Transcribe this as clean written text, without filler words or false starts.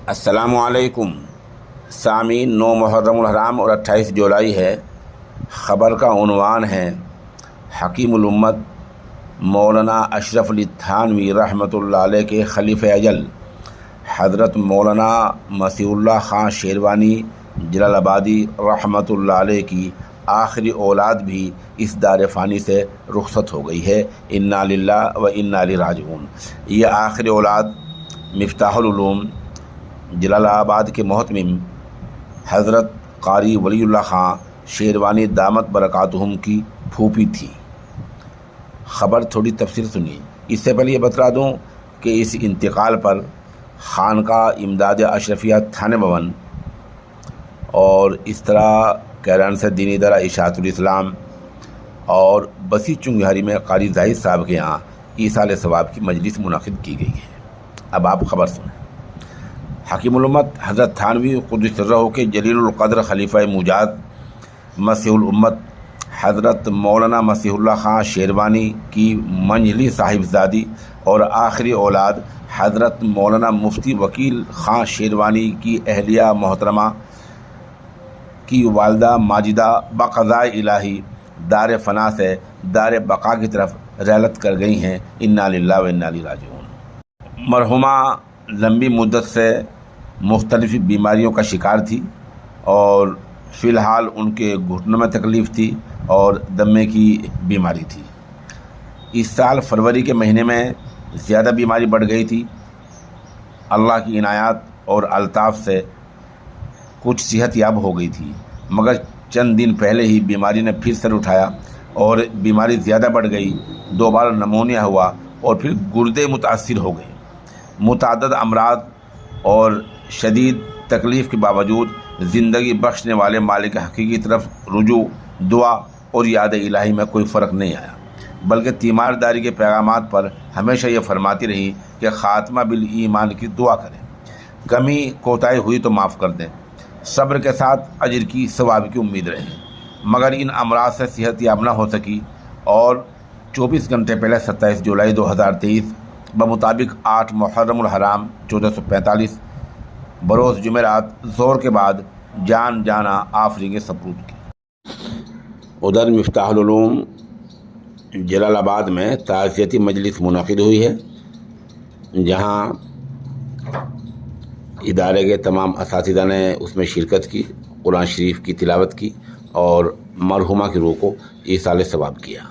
السلام علیکم سامعین، 9 محرم الحرام اور 28 جولائی ہے۔ خبر کا عنوان ہے حکیم الامت مولانا اشرف علی تھانوی رحمۃ اللہ علیہ کے خلیفہ اجل حضرت مولانا مسیح اللہ خان شیروانی جلال آبادی رحمۃ اللہ علیہ کی آخری اولاد بھی اس دار فانی سے رخصت ہو گئی ہے۔ انا للہ و انا الیہ راجعون۔ یہ آخری اولاد مفتاح العلوم جلال آباد کے محتمم حضرت قاری ولی اللہ خان شیروانی دامت برکاتہم کی پھوپھی تھی۔ خبر تھوڑی تفصیل سنیے۔ اس سے پہلے یہ بتلا دوں کہ اس انتقال پر خانقاہ امداد اشرفیہ تھانے بھون اور اس طرح کیران سے دینی ادارہ اشاعت الاسلام اور بسی چنگیاری میں قاری زاہد صاحب کے یہاں ایصال ثواب کی مجلس منعقد کی گئی ہے۔ اب آپ خبر سنیں۔ حکیم الامت حضرت تھانوی قدس سرہ کے جلیل القدر خلیفہ مجاز مسیح الامت حضرت مولانا مسیح اللہ خان شیروانی کی منجلی صاحبزادی اور آخری اولاد حضرت مولانا مفتی وکیل خان شیروانی کی اہلیہ محترمہ کی والدہ ماجدہ بقضائے الہی دار فنا سے دار بقا کی طرف رحلت کر گئی ہیں۔ انا للہ و انا الیہ راجعون۔ مرحومہ لمبی مدت سے مختلف بیماریوں کا شکار تھی اور فی الحال ان کے گھٹنوں میں تکلیف تھی اور دمے کی بیماری تھی۔ اس سال فروری کے مہینے میں زیادہ بیماری بڑھ گئی تھی۔ اللہ کی عنایات اور الطاف سے کچھ صحت یاب ہو گئی تھی، مگر چند دن پہلے ہی بیماری نے پھر سر اٹھایا اور بیماری زیادہ بڑھ گئی۔ 2 بار نمونیا ہوا اور پھر گردے متاثر ہو گئے۔ متعدد امراض اور شدید تکلیف کے باوجود زندگی بخشنے والے مالک حقیقی کی طرف رجوع، دعا اور یاد الہی میں کوئی فرق نہیں آیا، بلکہ تیمارداری کے پیغامات پر ہمیشہ یہ فرماتی رہی کہ خاتمہ بالایمان کی دعا کریں، کمی کوتاہی ہوئی تو معاف کر دیں، صبر کے ساتھ اجر کی ثواب کی امید رہیں۔ مگر ان امراض سے صحت یاب نہ ہو سکی اور 24 گھنٹے پہلے 27 جولائی 2023 بمطابق 8 محرم الحرام 1445 بروز جمعرات ظہر کے بعد جان جانا آفرین سپرود کی۔ ادھر مفتاح العلوم جلال آباد میں تعزیتی مجلس منعقد ہوئی ہے، جہاں ادارے کے تمام اساتذہ نے اس میں شرکت کی، قرآن شریف کی تلاوت کی اور مرحومہ کی روح کو ایصال ثواب کیا۔